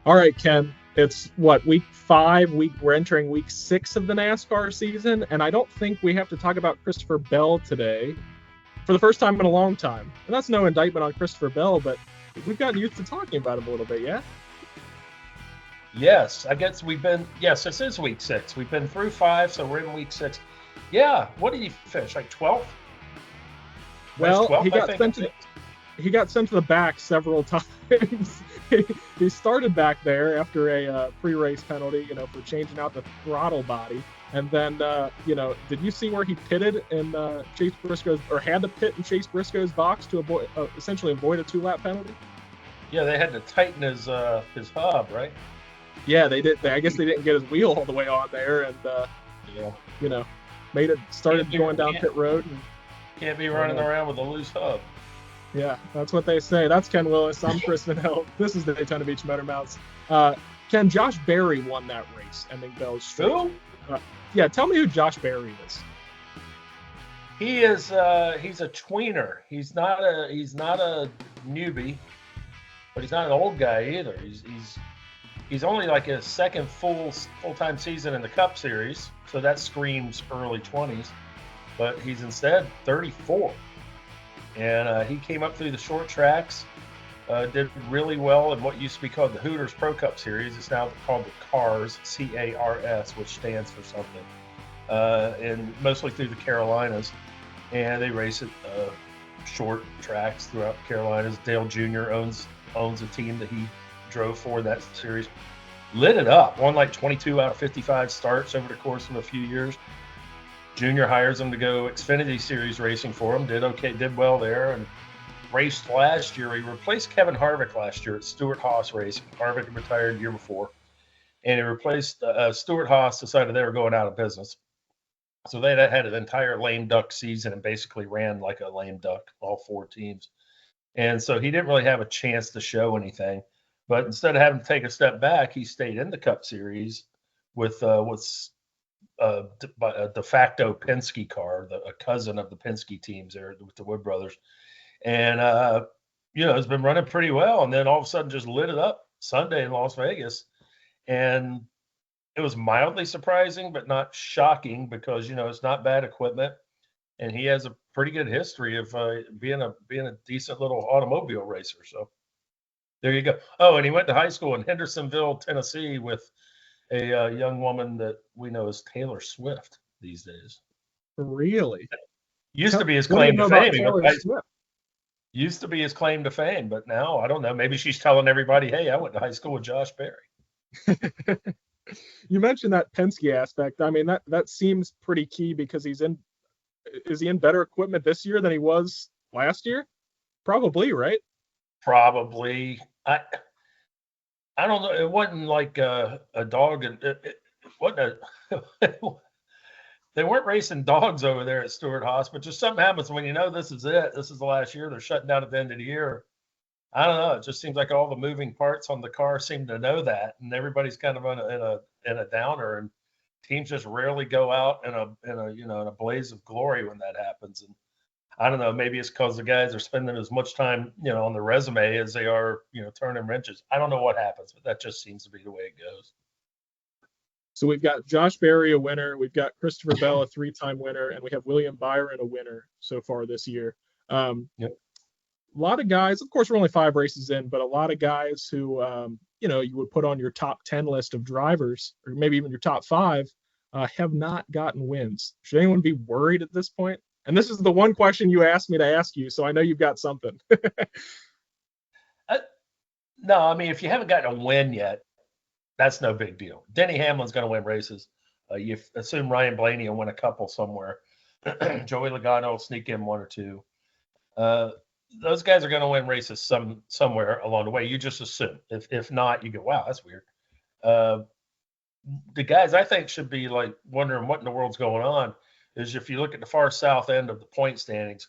All right, Ken. It's what, week 5? We're entering week 6 of the NASCAR season, and I don't think we have to talk about Christopher Bell today for the first time in a long time. And that's no indictment on Christopher Bell, but we've gotten used to talking about him a little bit, yeah? Yes, I guess yes, this is week 6. We've been through 5, so we're in week 6. Yeah, what did he finish? Like 12th? Finished Well, 12th, I think. he got sent to the back several times. He started back there after a pre-race penalty, for changing out the throttle body. And then, did you see where he pitted in Chase Briscoe's, or had to pit in Chase Briscoe's box to avoid, essentially avoid a 2-lap penalty? Yeah, they had to tighten his hub, right? Yeah, they did. I guess they didn't get his wheel all the way on there, and Yeah. you know, made it started going down Can't, pit road. And can't be running around with a loose hub. yeah, that's what they say. That's Ken Willis. I'm Chris Van Hill. This is the Daytona Beach Motor Mouths. Ken, Josh Berry won that race, ending Bell's streak. Who? Yeah, tell me who Josh Berry is. He's a tweener. He's not a newbie, but he's not an old guy either. He's only like his second full-time season in the Cup Series, so that screams early 20s. But he's instead 34, and he came up through the short tracks, did really well in what used to be called the Hooters Pro Cup Series. It's now called the CARS, CARS, which stands for something, and mostly through the Carolinas. And they race at short tracks throughout the Carolinas. Dale Jr. owns a team that he drove for that series. Lit it up, won like 22 out of 55 starts over the course of a few years. Junior hires him to go Xfinity Series racing for him. Did well there, and raced last year. He replaced Kevin Harvick last year at Stewart-Haas Racing. Harvick had retired the year before, and he replaced Stewart-Haas. Decided they were going out of business, so they had an entire lame duck season and basically ran like a lame duck, all 4 teams. And so he didn't really have a chance to show anything. But instead of having to take a step back, he stayed in the Cup Series with what's a de facto Penske car, a cousin of the Penske teams there with the Wood brothers. And, it's been running pretty well. And then all of a sudden just lit it up Sunday in Las Vegas. And it was mildly surprising, but not shocking because, it's not bad equipment. And he has a pretty good history of being a decent little automobile racer. So there you go. Oh, and he went to high school in Hendersonville, Tennessee, with a young woman that we know as Taylor Swift these days. Really? Used to be his What do you claim know to about fame. Taylor Swift? Used to be his claim to fame, but now I don't know. Maybe she's telling everybody, "Hey, I went to high school with Josh Berry." You mentioned that Penske aspect. I mean, that seems pretty key because is he in better equipment this year than he was last year? Probably, right? Probably. I don't know. It wasn't like a dog, and it wasn't a. They weren't racing dogs over there at Stewart-Haas, but just something happens when this is it. This is the last year. They're shutting down at the end of the year. I don't know. It just seems like all the moving parts on the car seem to know that, and everybody's kind of in a downer, and teams just rarely go out in a blaze of glory when that happens. And I don't know. Maybe it's because the guys are spending as much time on the resume as they are turning wrenches. I don't know what happens, but that just seems to be the way it goes. So we've got Josh Berry, a winner. We've got Christopher Bell, a 3-time winner, and we have William Byron, a winner so far this year. Yep. A lot of guys, of course, we're only 5 races in, but a lot of guys who, you would put on your top 10 list of drivers, or maybe even your top 5, have not gotten wins. Should anyone be worried at this point? And this is the one question you asked me to ask you, so I know you've got something. No, I mean, if you haven't gotten a win yet, that's no big deal. Denny Hamlin's going to win races. You assume Ryan Blaney will win a couple somewhere. Joey Logano will sneak in 1 or 2. Those guys are going to win races somewhere along the way. You just assume. If not, you go, wow, that's weird. The guys I think should be like wondering what in the world's going on is if you look at the far south end of the point standings,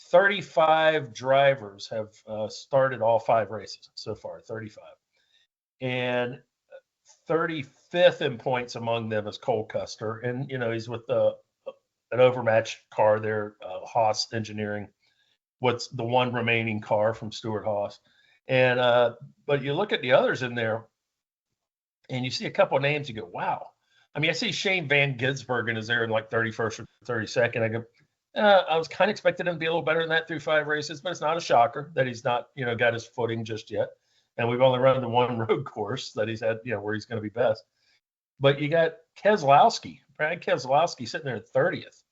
35 drivers have started all 5 races so far, 35. And 35th in points among them is Cole Custer. And, he's with an overmatched car there, Haas Engineering. What's the one remaining car from Stewart-Haas. And but you look at the others in there, and you see a couple of names, you go, wow. I mean, I see Shane Van Gisbergen is there in like 31st or 32nd. I go, I was kind of expecting him to be a little better than that through 5 races, but it's not a shocker that he's not, got his footing just yet. And we've only run the one road course that he's had, where he's going to be best. But you got Brad Keselowski sitting there at 30th,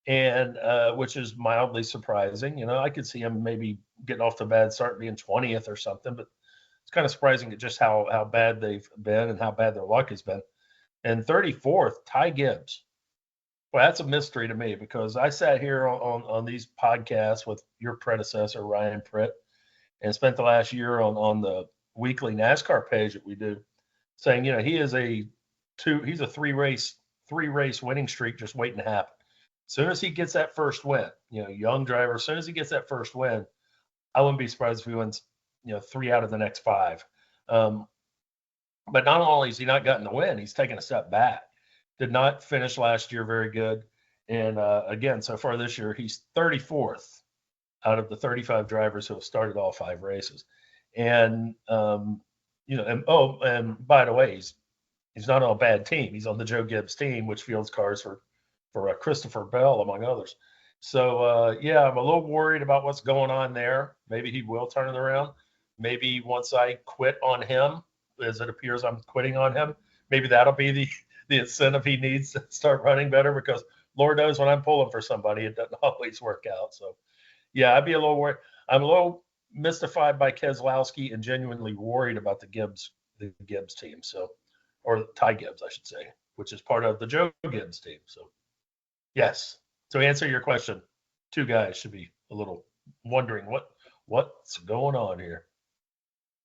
and which is mildly surprising. I could see him maybe getting off to a bad start, being 20th or something, but it's kind of surprising at just how bad they've been and how bad their luck has been. And 34th, Ty Gibbs. Well, that's a mystery to me, because I sat here on these podcasts with your predecessor, Ryan Pritt, and spent the last year on the weekly NASCAR page that we do, saying, he's a three race winning streak just waiting to happen. As soon as he gets that first win, young driver, as soon as he gets that first win, I wouldn't be surprised if he wins, 3 out of the next 5. But not only has he not gotten the win, he's taken a step back. Did not finish last year very good. And again, so far this year, he's 34th out of the 35 drivers who have started all 5 races. And, and by the way, he's not on a bad team. He's on the Joe Gibbs team, which fields cars for Christopher Bell, among others. So, I'm a little worried about what's going on there. Maybe he will turn it around. Maybe once I quit on him, as it appears I'm quitting on him, maybe that'll be the incentive he needs to start running better, because Lord knows when I'm pulling for somebody, it doesn't always work out. So, I'd be a little worried. I'm a little mystified by Keselowski and genuinely worried about the Gibbs team. So, or Ty Gibbs, I should say, which is part of the Joe Gibbs team. So, yes. To answer your question, 2 guys should be a little wondering what's going on here.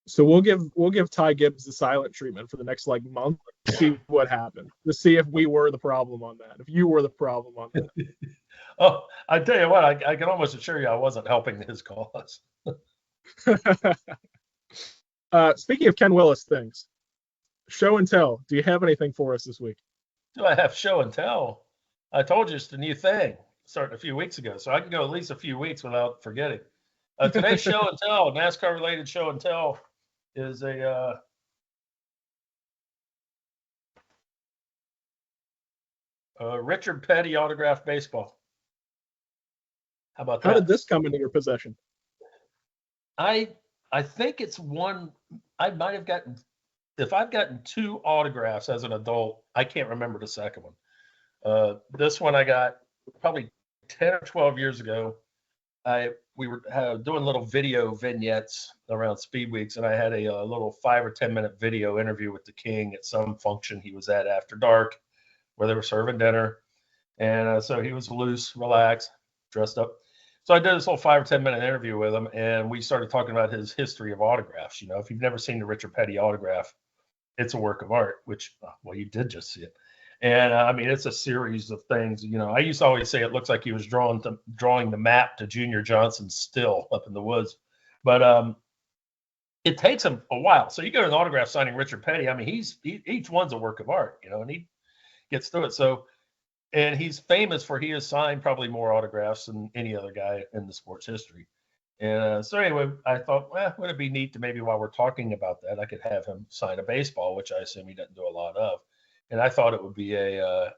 So we'll give Ty Gibbs the silent treatment for the next month. See what happened. To see if we were the problem on that. If you were the problem on that. Oh, I tell you what, I can almost assure you I wasn't helping his cause. Speaking of Ken Willis things, show and tell. Do you have anything for us this week? Do I have show and tell? I told you it's a new thing starting a few weeks ago, so I can go at least a few weeks without forgetting. Today's show and tell, NASCAR related show and tell, is a Richard Petty autographed baseball. How about that? How did this come into your possession? I think it's one. I might have gotten, if I've gotten 2 autographs as an adult, I can't remember the second one. This one I got probably 10 or 12 years ago. We were doing little video vignettes around Speed Weeks, and I had a little 5 or 10 minute video interview with the King at some function he was at after dark, where they were serving dinner. And so he was loose, relaxed, dressed up. So I did this little 5 or 10 minute interview with him, and we started talking about his history of autographs. If you've never seen the Richard Petty autograph, it's a work of art, which, well, you did just see it. And I mean, it's a series of things. I used to always say it looks like he was drawing the map to Junior Johnson's still up in the woods. But it takes him a while. So you go to an autograph signing Richard Petty. I mean, each one's a work of art, and he gets through it. So, and he's famous for he has signed probably more autographs than any other guy in the sports history. And so anyway, I thought, would it be neat to maybe while we're talking about that, I could have him sign a baseball, which I assume he doesn't do a lot of. And I thought it would be a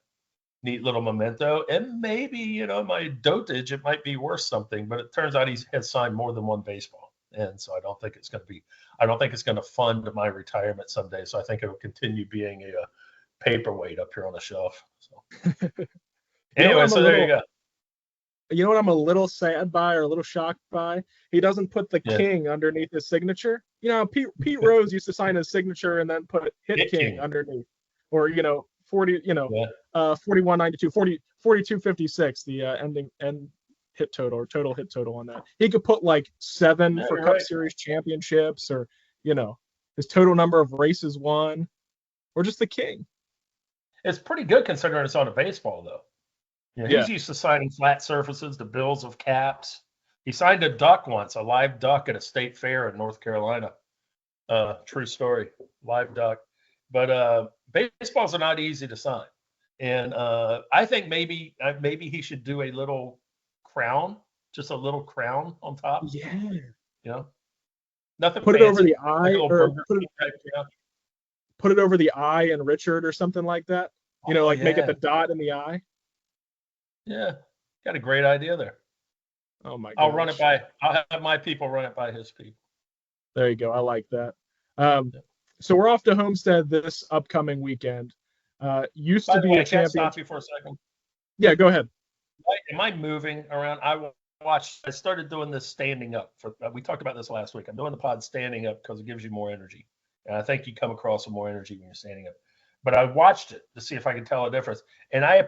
neat little memento. And maybe, my dotage, it might be worth something. But it turns out he has signed more than one baseball. And so I don't think it's going to fund my retirement someday. So I think it will continue being a paperweight up here on the shelf. So anyway, so there you go. You know what I'm a little sad by or a little shocked by? He doesn't put the King underneath his signature. Pete Rose used to sign his signature and then put Hit King underneath. Or 4192, 4256, the end hit total or total hit total on that. He could put 7 for Cup Series championships, or his total number of races won, or just the King. It's pretty good considering it's on a baseball, though. He's used to signing flat surfaces, the bills of caps. He signed a duck once, a live duck at a state fair in North Carolina. True story, live duck. But baseballs are not easy to sign, and I think maybe he should do a little crown, just a little crown on top. Yeah, nothing. Put fancy, it over the eye, or put it over the eye in Richard or something like that. Like make it the dot in the eye. Yeah, got a great idea there. Oh my I'll gosh. run it by. I'll have my people run it by his people. There you go. I like that. So we're off to Homestead this upcoming weekend. Used to be a Can I champion. stop you for a second? Yeah, go ahead. Am I moving around? I started doing this standing up. We talked about this last week. I'm doing the pod standing up because it gives you more energy, and I think you come across with more energy when you're standing up. But I watched it to see if I could tell a difference, and I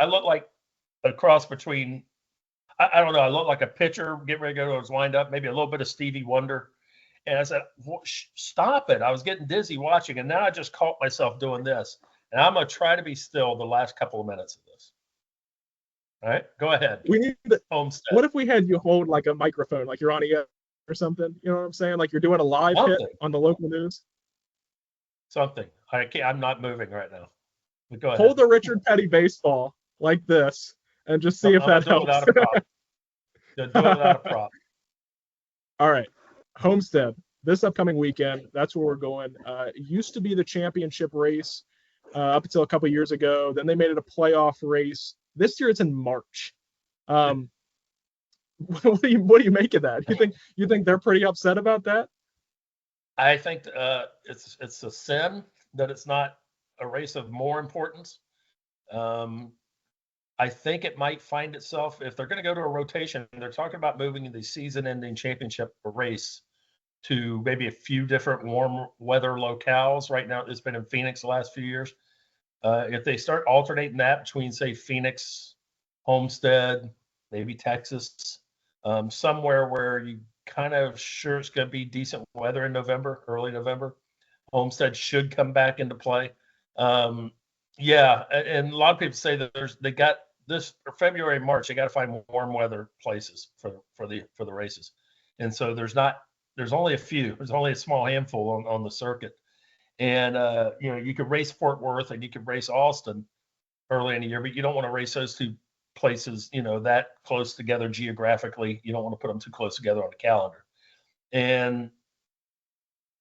looked like a cross between. I don't know. I looked like a pitcher getting ready to go to his windup, maybe a little bit of Stevie Wonder. And I said, stop it. I was getting dizzy watching, and now I just caught myself doing this. And I'm going to try to be still the last couple of minutes of this. All right, go ahead. We need the Homestead. What if we had you hold like a microphone, like you're on ESPN or something? You know what I'm saying? Like you're doing a live hit on the local news. Something. I'm not moving right now. But go ahead. Hold the Richard Petty baseball like this, and just see if that helps. Do it without a prop. All right, Homestead this upcoming weekend. That's where we're going. It used to be the championship race up until a couple years ago. Then they made it a playoff race. This year it's in March. What do you make of that? You think they're pretty upset about that? I think it's a sin that it's not a race of more importance. I think it might find itself, if they're going to go to a rotation, they're talking about moving the season-ending championship race to maybe a few different warm weather locales. Right now, it's been in Phoenix the last few years. If they start alternating that between, say, Phoenix, Homestead, maybe Texas, somewhere where you kind of sure it's going to be decent weather in November, early November, Homestead should come back into play. Yeah, and a lot of people say that they got this for February, March, they got to find warm weather places for the races, and so there's only a few, there's only a small handful on the circuit, and you could race Fort Worth and you could race Austin early in the year, but you don't want to race those two places, that close together geographically. You don't want to put them too close together on the calendar, and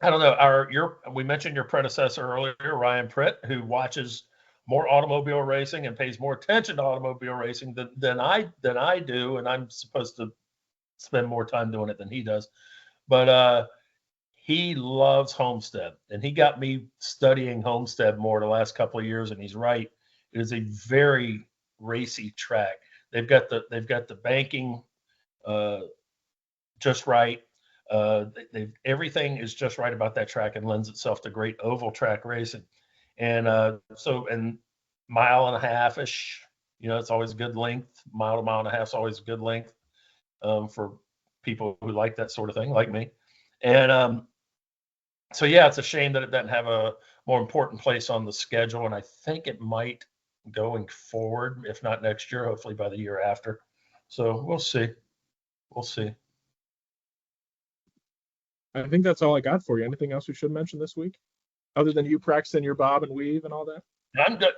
I don't know. We mentioned your predecessor earlier, Ryan Pritt, who watches more automobile racing and pays more attention to automobile racing than I do, and I'm supposed to spend more time doing it than he does. But he loves Homestead, and he got me studying Homestead more the last couple of years. And he's right; it is a very racy track. They've got the banking just right. Everything is just right about that track and lends itself to great oval track racing. And and mile and a half ish, it's always a good length. Mile to mile and a half is always a good length for people who like that sort of thing, like me. And so yeah, it's a shame that it doesn't have a more important place on the schedule. And I think it might going forward, if not next year, hopefully by the year after. So we'll see. We'll see. I think that's all I got for you. Anything else we should mention this week, other than you practicing your bob and weave and all that? I'm good.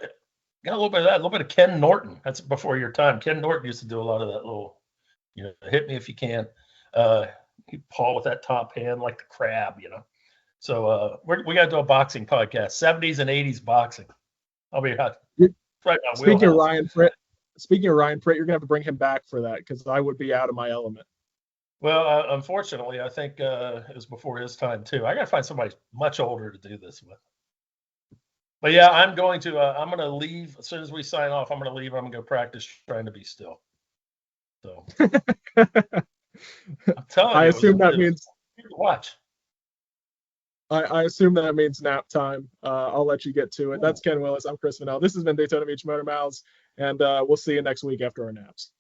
Got a little bit of that, a little bit of Ken Norton. That's before your time. Ken Norton used to do a lot of that little, hit me if you can. You paw with that top hand like the crab, So we got to do a boxing podcast, 70s and 80s boxing. I'll be right now. Speaking of Ryan Pritt, you're going to have to bring him back for that because I would be out of my element. Well, unfortunately, I think it was before his time too. I got to find somebody much older to do this with. But yeah, I'm going to leave as soon as we sign off. I'm going to leave. I'm going to go practice trying to be still. So I'm telling you, I assume that means watch. I assume that means nap time. I'll let you get to it. That's Ken Willis. I'm Chris Vanell. This has been Daytona Motor Mouths, and we'll see you next week after our naps.